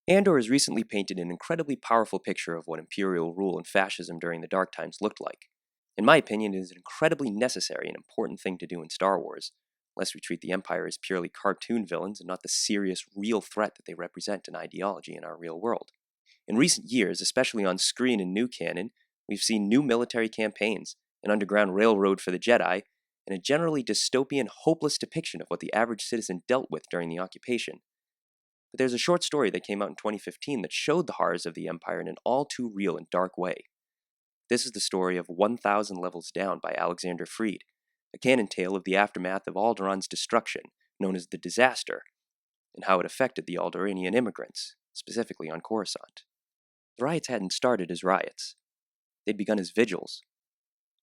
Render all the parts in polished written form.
Andor has recently painted an incredibly powerful picture of what Imperial rule and fascism during the Dark Times looked like. In my opinion, it is an incredibly necessary and important thing to do in Star Wars, lest we treat the Empire as purely cartoon villains and not the serious, real threat that they represent in ideology in our real world. In recent years, especially on screen and new canon, we've seen new military campaigns, an underground railroad for the Jedi, and a generally dystopian, hopeless depiction of what the average citizen dealt with during the occupation. But there's a short story that came out in 2015 that showed the horrors of the Empire in an all too real and dark way. This is the story of 1,000 Levels Down by Alexander Freed, a canon tale of the aftermath of Alderaan's destruction, known as the Disaster, and how it affected the Alderaanian immigrants, specifically on Coruscant. The riots hadn't started as riots. They'd begun as vigils,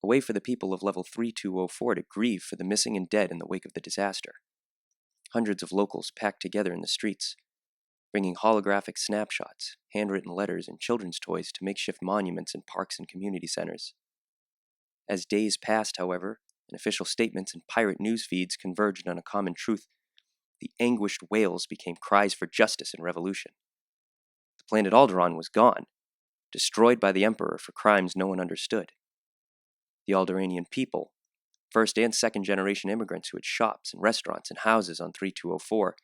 a way for the people of Level 3204 to grieve for the missing and dead in the wake of the disaster. Hundreds of locals packed together in the streets, bringing holographic snapshots, handwritten letters, and children's toys to makeshift monuments in parks and community centers. As days passed, however, and official statements and pirate news feeds converged on a common truth, the anguished wails became cries for justice and revolution. The planet Alderaan was gone, destroyed by the Emperor for crimes no one understood. The Alderaanian people, first and second generation immigrants who had shops and restaurants and houses on 3204,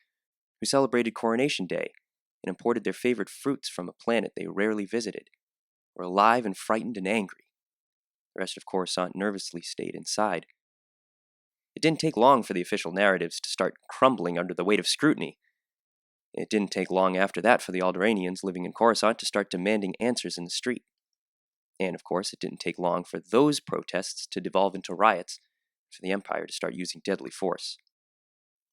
who celebrated Coronation Day and imported their favorite fruits from a planet they rarely visited, were alive and frightened and angry. The rest of Coruscant nervously stayed inside. It didn't take long for the official narratives to start crumbling under the weight of scrutiny. It didn't take long after that for the Alderaanians living in Coruscant to start demanding answers in the street. And, of course, it didn't take long for those protests to devolve into riots, for the Empire to start using deadly force.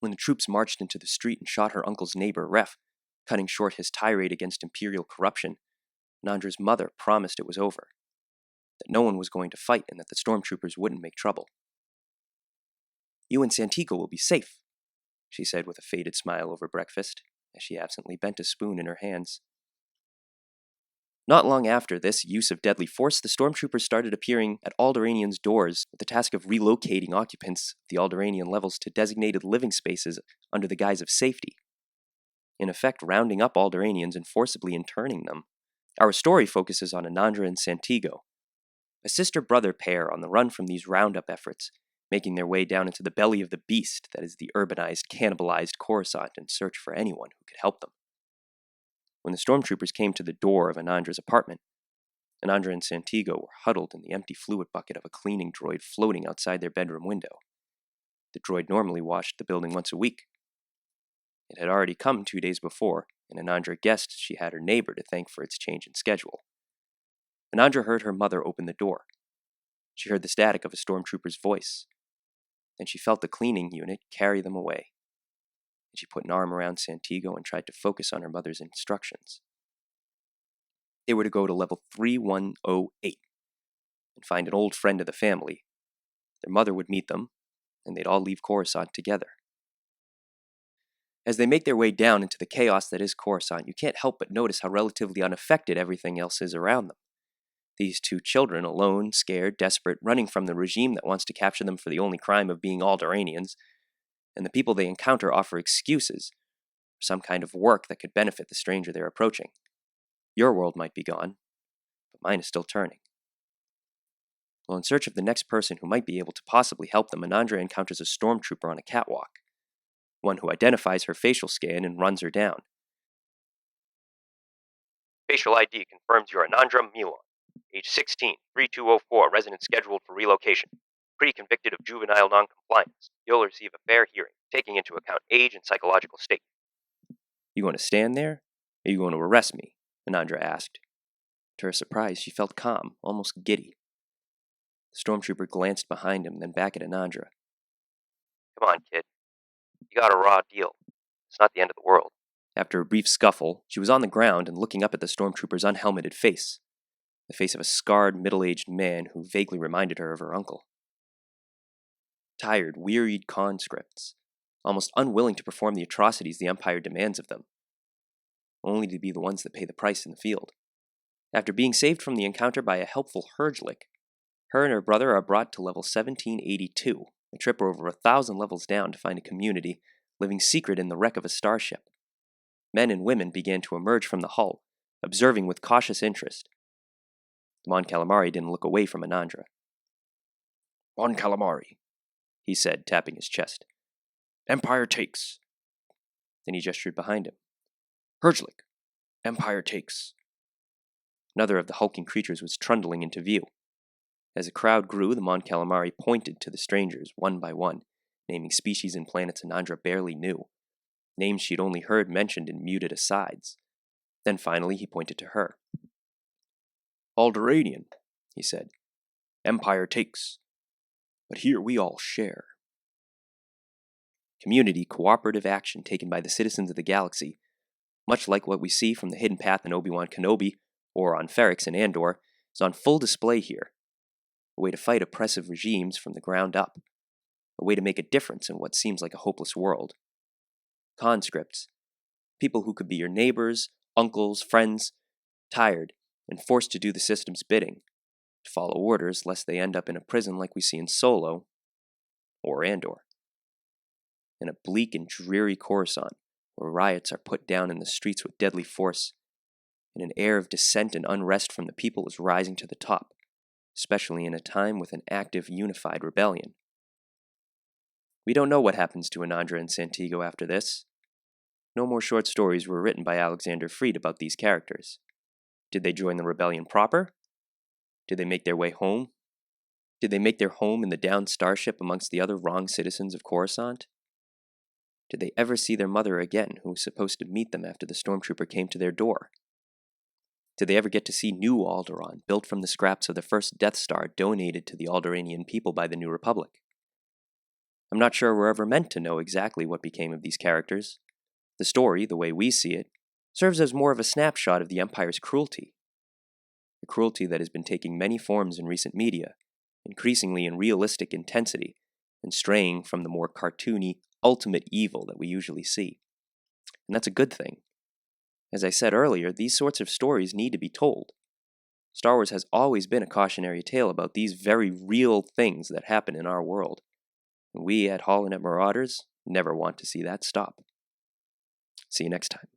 When the troops marched into the street and shot her uncle's neighbor, Ref, cutting short his tirade against Imperial corruption, Nandra's mother promised it was over, that no one was going to fight and that the stormtroopers wouldn't make trouble. "You and Santico will be safe," she said with a faded smile over breakfast, as she absently bent a spoon in her hands. Not long after this use of deadly force, the stormtroopers started appearing at Alderaanians' doors with the task of relocating occupants of the Alderaanian levels to designated living spaces under the guise of safety, in effect rounding up Alderaanians and forcibly interning them. Our story focuses on Anandra and Santigo, a sister-brother pair on the run from these roundup efforts, making their way down into the belly of the beast that is the urbanized, cannibalized Coruscant in search for anyone who could help them. When the stormtroopers came to the door of Anandra's apartment, Anandra and Santigo were huddled in the empty fluid bucket of a cleaning droid floating outside their bedroom window. The droid normally washed the building once a week. It had already come 2 days before, and Anandra guessed she had her neighbor to thank for its change in schedule. Anandra heard her mother open the door. She heard the static of a stormtrooper's voice. Then she felt the cleaning unit carry them away. And she put an arm around Santigo and tried to focus on her mother's instructions. They were to go to level 3108 and find an old friend of the family. Their mother would meet them, and they'd all leave Coruscant together. As they make their way down into the chaos that is Coruscant, you can't help but notice how relatively unaffected everything else is around them. These two children, alone, scared, desperate, running from the regime that wants to capture them for the only crime of being Alderaanians, and the people they encounter offer excuses for some kind of work that could benefit the stranger they're approaching. Your world might be gone, but mine is still turning. While in search of the next person who might be able to possibly help them, Anandra encounters a stormtrooper on a catwalk, one who identifies her facial scan and runs her down. "Facial ID confirms you're Anandra Milan, age 16, 3204, resident scheduled for relocation. Pre-convicted of juvenile non-compliance. You'll receive a fair hearing, taking into account age and psychological state." "You going to stand there? Or are you going to arrest me?" Anandra asked. To her surprise, she felt calm, almost giddy. The stormtrooper glanced behind him, then back at Anandra. "Come on, kid. You got a raw deal. It's not the end of the world." After a brief scuffle, she was on the ground and looking up at the stormtrooper's unhelmeted face, the face of a scarred, middle-aged man who vaguely reminded her of her uncle. Tired, wearied conscripts, almost unwilling to perform the atrocities the Empire demands of them, only to be the ones that pay the price in the field. After being saved from the encounter by a helpful Herjlik, her and her brother are brought to level 1782, a trip over 1,000 levels down to find a community living secret in the wreck of a starship. Men and women began to emerge from the hull, observing with cautious interest. Mon Calamari didn't look away from Anandra. "Mon Calamari," he said, tapping his chest. "Empire takes." Then he gestured behind him. "Herjlik, Empire takes." Another of the hulking creatures was trundling into view. As the crowd grew, the Mon Calamari pointed to the strangers, one by one, naming species and planets Anandra barely knew, names she'd only heard mentioned in muted asides. Then finally he pointed to her. "Alderaanian," he said. "Empire takes. But here we all share." Community cooperative action taken by the citizens of the galaxy, much like what we see from the Hidden Path in Obi-Wan Kenobi or on Ferrix in Andor, is on full display here. A way to fight oppressive regimes from the ground up. A way to make a difference in what seems like a hopeless world. Conscripts, people who could be your neighbors, uncles, friends, tired and forced to do the system's bidding, to follow orders lest they end up in a prison like we see in Solo or Andor. In a bleak and dreary Coruscant, where riots are put down in the streets with deadly force, and an air of dissent and unrest from the people is rising to the top, especially in a time with an active, unified rebellion. We don't know what happens to Anandra and Santiago after this. No more short stories were written by Alexander Freed about these characters. Did they join the rebellion proper? Did they make their way home? Did they make their home in the downed starship amongst the other wrong citizens of Coruscant? Did they ever see their mother again, who was supposed to meet them after the stormtrooper came to their door? Did they ever get to see new Alderaan, built from the scraps of the first Death Star donated to the Alderaanian people by the New Republic? I'm not sure we're ever meant to know exactly what became of these characters. The story, the way we see it, serves as more of a snapshot of the Empire's cruelty. The cruelty that has been taking many forms in recent media, increasingly in realistic intensity, and straying from the more cartoony, ultimate evil that we usually see. And that's a good thing. As I said earlier, these sorts of stories need to be told. Star Wars has always been a cautionary tale about these very real things that happen in our world. And we at HoloNet Marauders never want to see that stop. See you next time.